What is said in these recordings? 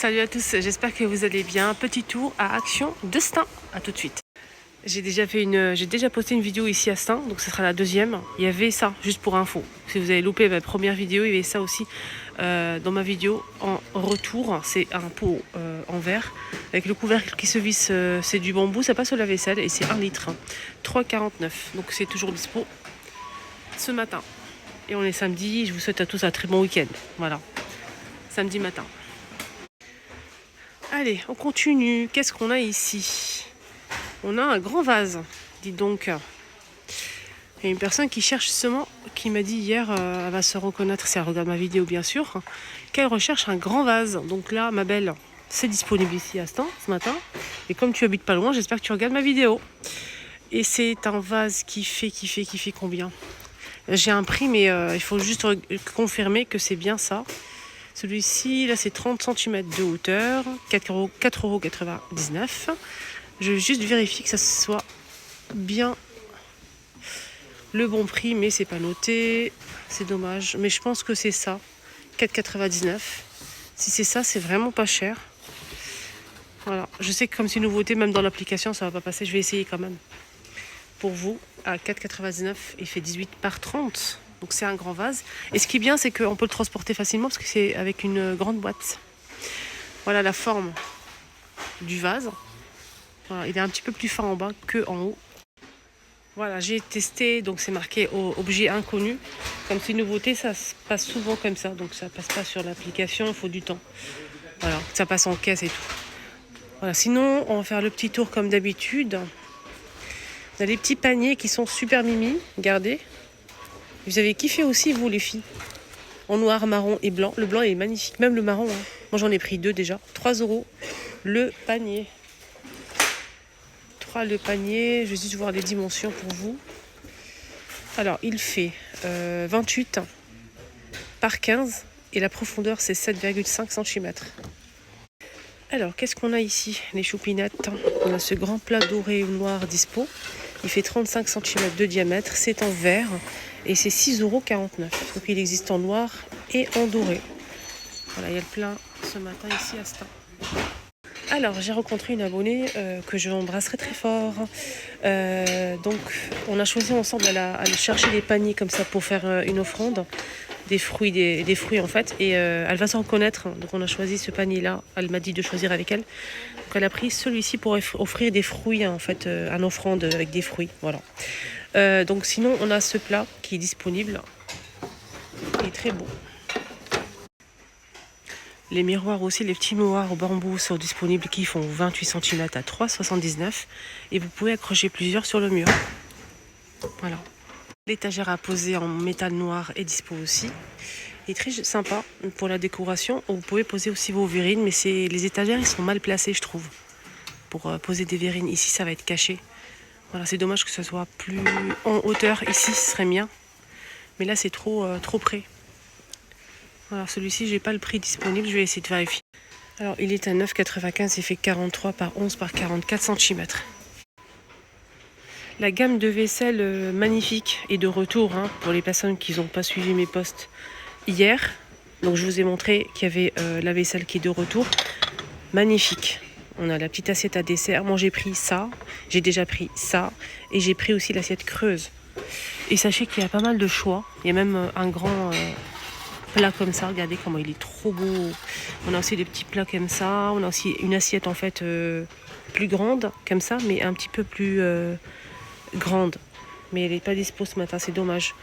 Salut à tous, j'espère que vous allez bien. Petit tour à Action de Stein. A tout de suite. J'ai déjà posté une vidéo ici à Stein, donc ce sera la deuxième. Il y avait ça, juste pour info. Si vous avez loupé ma première vidéo, il y avait ça aussi dans ma vidéo en retour. C'est un pot en verre avec le couvercle qui se visse. C'est du bambou, ça passe au lave-vaisselle et c'est 1 litre. 3,49. Donc c'est toujours dispo ce matin. Et on est samedi. Je vous souhaite à tous un très bon week-end. Voilà, samedi matin. Allez, on continue. Qu'est-ce qu'on a ici? On a un grand vase, dites donc. Il y a une personne qui cherche justement, qui m'a dit hier, elle va se reconnaître si elle regarde ma vidéo bien sûr, qu'elle recherche un grand vase. Donc là, ma belle, c'est disponible ici à Stein ce matin. Et comme tu habites pas loin, j'espère que tu regardes ma vidéo. Et c'est un vase qui fait combien? J'ai un prix, mais il faut juste confirmer que c'est bien ça. Celui-ci, là, c'est 30 cm de hauteur, 4,99 €. Je vais juste vérifier que ça soit bien le bon prix, mais c'est pas noté. C'est dommage, mais je pense que c'est ça. 4,99 €. Si c'est ça, c'est vraiment pas cher. Voilà, je sais que comme c'est une nouveauté, même dans l'application, ça va pas passer. Je vais essayer quand même. Pour vous, à 4,99 €, il fait 18 par 30. Donc c'est un grand vase. Et ce qui est bien, c'est qu'on peut le transporter facilement parce que c'est avec une grande boîte. Voilà la forme du vase. Voilà, il est un petit peu plus fin en bas que en haut. Voilà, j'ai testé, donc c'est marqué objet inconnu. Comme c'est une nouveauté, ça se passe souvent comme ça. Donc ça passe pas sur l'application, il faut du temps. Voilà, ça passe en caisse et tout. Voilà, sinon, on va faire le petit tour comme d'habitude. On a les petits paniers qui sont super mimi. Regardez. Vous avez kiffé aussi, vous, les filles. En noir, marron et blanc. Le blanc est magnifique, même le marron. Hein. Moi, j'en ai pris 2 déjà. 3 € le panier. Le panier, je vais juste voir les dimensions pour vous. Alors, il fait 28 par 15 et la profondeur, c'est 7,5 cm. Alors, qu'est-ce qu'on a ici? Les choupinettes. On a ce grand plat doré ou noir dispo. Il fait 35 cm de diamètre. C'est en verre et c'est 6,49 €. Donc, il existe en noir et en doré. Voilà, il y a le plein ce matin ici à Stein. Alors, j'ai rencontré une abonnée que je embrasserai très fort. Donc, on a choisi ensemble d'aller chercher des paniers comme ça pour faire une offrande. Des fruits en fait. Et elle va s'en reconnaître. Donc, on a choisi ce panier-là. Elle m'a dit de choisir avec elle. Donc, elle a pris celui-ci pour offrir des fruits, en fait, une offrande avec des fruits. Voilà. Donc, sinon, on a ce plat qui est disponible. Il est très beau. Les miroirs aussi, les petits miroirs au bambou sont disponibles qui font 28 cm à 3,79 € et vous pouvez accrocher plusieurs sur le mur. Voilà. L'étagère à poser en métal noir est dispo aussi. Il est très sympa pour la décoration. Vous pouvez poser aussi vos verrines, mais les étagères ils sont mal placées, je trouve, pour poser des verrines. Ici, ça va être caché. Voilà, c'est dommage que ce soit plus en hauteur. Ici, ce serait bien, mais là, c'est trop près. Voilà, celui-ci, j'ai pas le prix disponible, je vais essayer de vérifier. Alors, il est à 9,95 €, il fait 43 par 11 par 44 cm. La gamme de vaisselle magnifique est de retour pour les personnes qui n'ont pas suivi mes posts hier. Donc, je vous ai montré qu'il y avait la vaisselle qui est de retour. Magnifique. On a la petite assiette à dessert. Moi, j'ai pris ça. J'ai déjà pris ça. Et j'ai pris aussi l'assiette creuse. Et sachez qu'il y a pas mal de choix. Il y a même un grand... plat comme ça, regardez comment il est trop beau. On a aussi des petits plats comme ça, on a aussi une assiette en fait plus grande comme ça, mais un petit peu plus grande, mais elle n'est pas dispo ce matin, c'est dommage.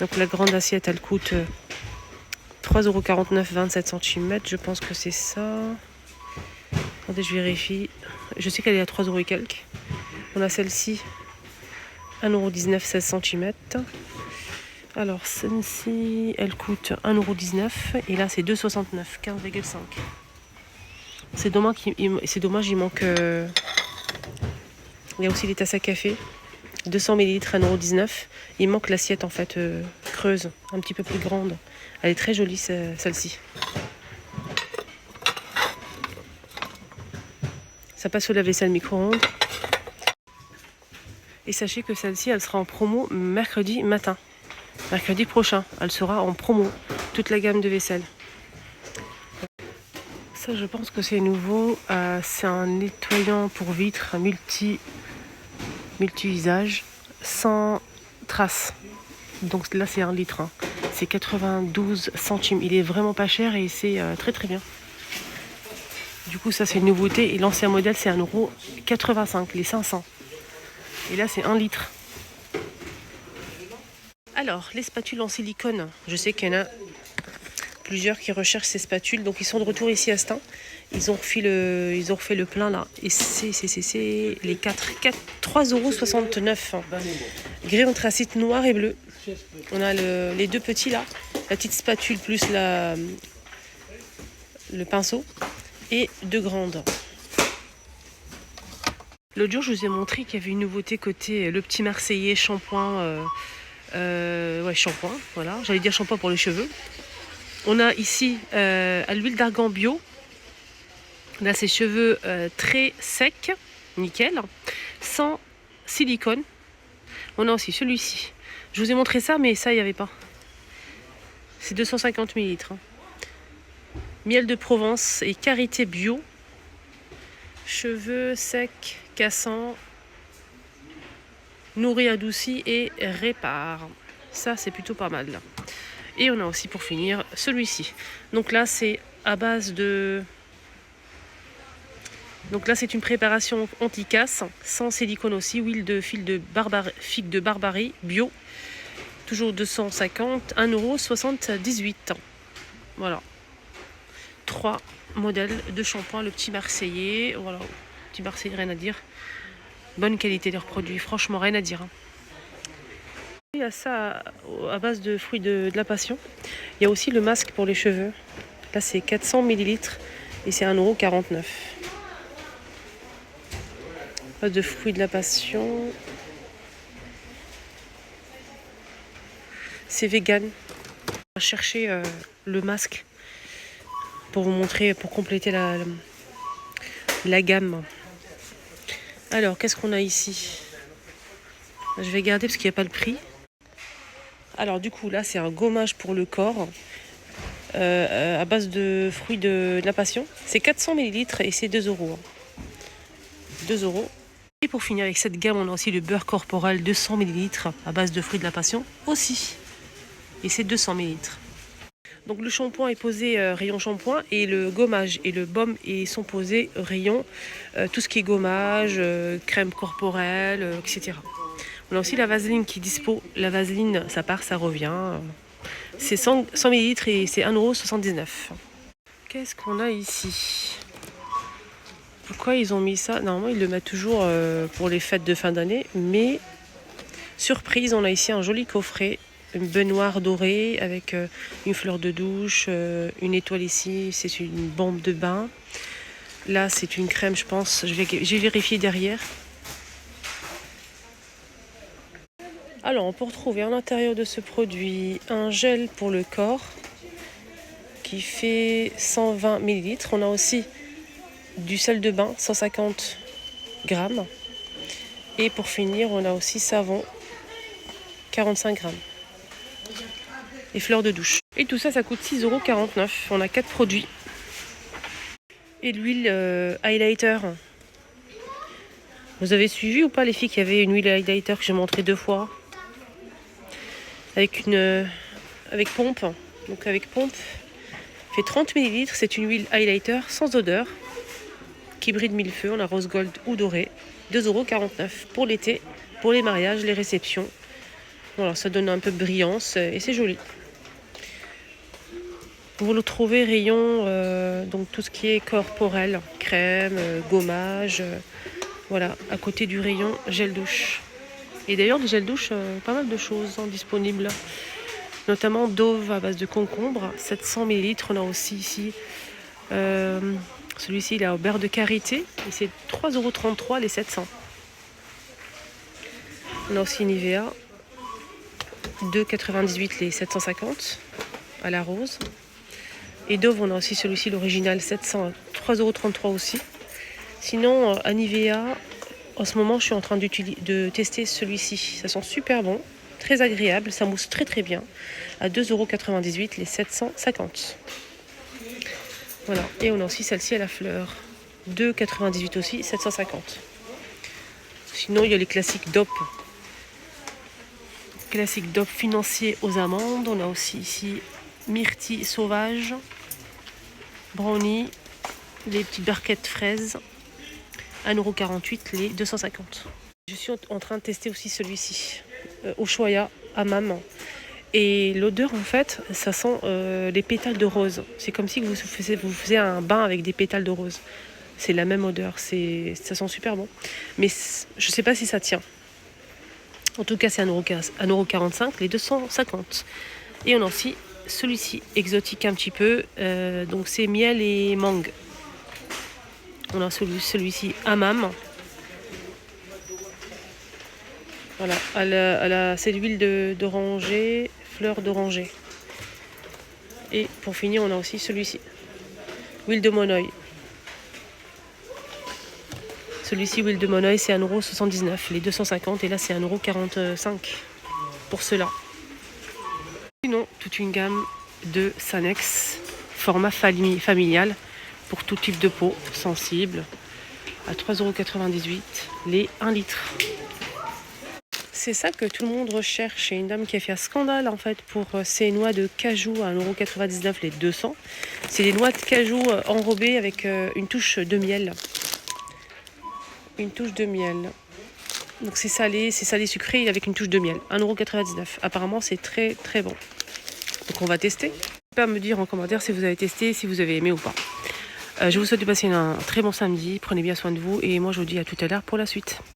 Donc la grande assiette elle coûte 3,49 €, 27 cm, je pense que c'est ça. Attendez, je vérifie, je sais qu'elle est à 3 € et quelques. On a celle-ci 1,19 €, 16 cm. Alors, celle-ci, elle coûte 1,19 € et là, c'est 2,69 €, 15,5 €. C'est dommage, il manque... Il y a aussi les tasses à café, 200 ml, 1,19 €. Il manque l'assiette, en fait, creuse, un petit peu plus grande. Elle est très jolie, celle-ci. Ça passe au lave-vaisselle micro-ondes. Et sachez que celle-ci, elle sera en promo mercredi matin. Mercredi prochain, elle sera en promo, toute la gamme de vaisselle. Ça, je pense que c'est nouveau. C'est un nettoyant pour vitres multi-usage sans traces. Donc là, c'est 1 litre. Hein. C'est 92 centimes. Il est vraiment pas cher et c'est très très bien. Du coup, ça, c'est une nouveauté. Et l'ancien modèle, c'est 1,85 €, les 500. Et là, c'est 1 litre. Alors, les spatules en silicone. Je sais qu'il y en a plusieurs qui recherchent ces spatules. Donc, ils sont de retour ici à Stein. Ils ont refait le plein là. Et c'est les 3,69 €. Gris anthracite noir et bleu. On a les deux petits là. La petite spatule plus le pinceau. Et deux grandes. L'autre jour, je vous ai montré qu'il y avait une nouveauté côté le petit Marseillais shampoing. Shampoing, voilà. J'allais dire shampoing pour les cheveux. On a ici à l'huile d'argan bio. On a ses cheveux très secs, nickel, sans silicone. On a aussi celui-ci. Je vous ai montré ça, mais ça, il n'y avait pas. C'est 250 ml. Hein. Miel de Provence et karité bio. Cheveux secs, cassants, nourris, adoucis et répare. Ça, c'est plutôt pas mal. Là. Et on a aussi pour finir celui-ci. Donc là, c'est à base de... Donc là, c'est une préparation anti-casse, sans silicone aussi, huile de figue de barbarie bio. Toujours 250, 1,78 €. Voilà. 3 modèles de shampoing, le petit Marseillais. Voilà, petit Marseillais, rien à dire. Bonne qualité de leurs produits, franchement, rien à dire. Hein. Il y a ça à base de fruits de la passion. Il y a aussi le masque pour les cheveux. Là, c'est 400 ml et c'est 1,49 €. Base de fruits de la passion. C'est vegan. On va chercher le masque pour vous montrer, pour compléter la gamme. Alors, qu'est-ce qu'on a ici? Je vais garder parce qu'il n'y a pas le prix. Alors, du coup, là, c'est un gommage pour le corps à base de fruits de la passion. C'est 400 ml et c'est 2 €. 2 €. Et pour finir avec cette gamme, on a aussi le beurre corporel 200 ml à base de fruits de la passion aussi. Et c'est 200 ml. Donc le shampoing est posé rayon shampoing et le gommage et le baume sont posés rayon tout ce qui est gommage, crème corporelle, etc. On a aussi la vaseline qui est dispo. La vaseline, ça part, ça revient. C'est 100 ml et c'est 1,79 €. Qu'est-ce qu'on a ici? Pourquoi ils ont mis ça? Normalement, ils le mettent toujours pour les fêtes de fin d'année. Mais, surprise, on a ici un joli coffret. Une baignoire dorée avec une fleur de douche, une étoile ici, c'est une bombe de bain. Là, c'est une crème, je pense. J'ai vérifié derrière. Alors, on peut retrouver à l'intérieur de ce produit un gel pour le corps qui fait 120 ml. On a aussi du sel de bain, 150 grammes. Et pour finir, on a aussi savon, 45 grammes. Et fleurs de douche. Et tout ça, ça coûte 6,49 €. On a 4 produits. Et l'huile highlighter. Vous avez suivi ou pas les filles qu'il y avait une huile highlighter que j'ai montré 2 fois avec pompe. Donc avec pompe, fait 30 ml. C'est une huile highlighter sans odeur qui brille de 1000 feux. On a rose gold ou doré. 2,49 € pour l'été, pour les mariages, les réceptions. Voilà, ça donne un peu de brillance et c'est joli. Vous le trouvez rayon, donc tout ce qui est corporel, crème, gommage, voilà, à côté du rayon gel douche. Et d'ailleurs, le gel douche, pas mal de choses disponibles, notamment Dove à base de concombre, 700 ml. On a aussi ici, celui-ci, il est au beurre de karité, et c'est 3,33 € les 700. On a aussi Nivea, 2,98 € les 750 à la rose. Et Dove, on a aussi celui-ci, l'original, 3,33 € aussi. Sinon, à Nivea, en ce moment, je suis en train de tester celui-ci. Ça sent super bon, très agréable, ça mousse très très bien. À 2,98 € les 750. Voilà, et on a aussi celle-ci à la fleur. 2,98 aussi, 750. Sinon, il y a les classiques DOP. Classique DOP financier aux amandes. On a aussi ici myrtille sauvage, brownie, les petites barquettes fraises, 1,48 € les 250. Je suis en train de tester aussi celui-ci, Ushuaïa Hammam. Et l'odeur, en fait, ça sent les pétales de rose. C'est comme si vous faisiez un bain avec des pétales de rose. C'est la même odeur, ça sent super bon. Mais je ne sais pas si ça tient. En tout cas, c'est 1,45 € les 250. Et on a aussi celui-ci, exotique un petit peu. Donc c'est miel et mangue. On a celui-ci, Hammam. Voilà, c'est l'huile d'oranger, fleur d'oranger. Et pour finir, on a aussi celui-ci, huile de monoeil. Celui-ci, huile de monoeil, c'est 1,79 €, les 250. Et là, c'est 1,45 € pour cela. Sinon, toute une gamme de Sanex, format familial, pour tout type de peau, sensible, à 3,98 € les 1 litre. C'est ça que tout le monde recherche. C'est une dame qui a fait un scandale en fait pour ses noix de cajou à 1,99 € les 200. C'est des noix de cajou enrobées avec une touche de miel. Une touche de miel. Donc c'est salé sucré avec une touche de miel. 1,99 €. Apparemment c'est très très bon. Donc on va tester. N'hésitez pas à me dire en commentaire si vous avez testé, si vous avez aimé ou pas. Je vous souhaite de passer un très bon samedi. Prenez bien soin de vous et moi je vous dis à tout à l'heure pour la suite.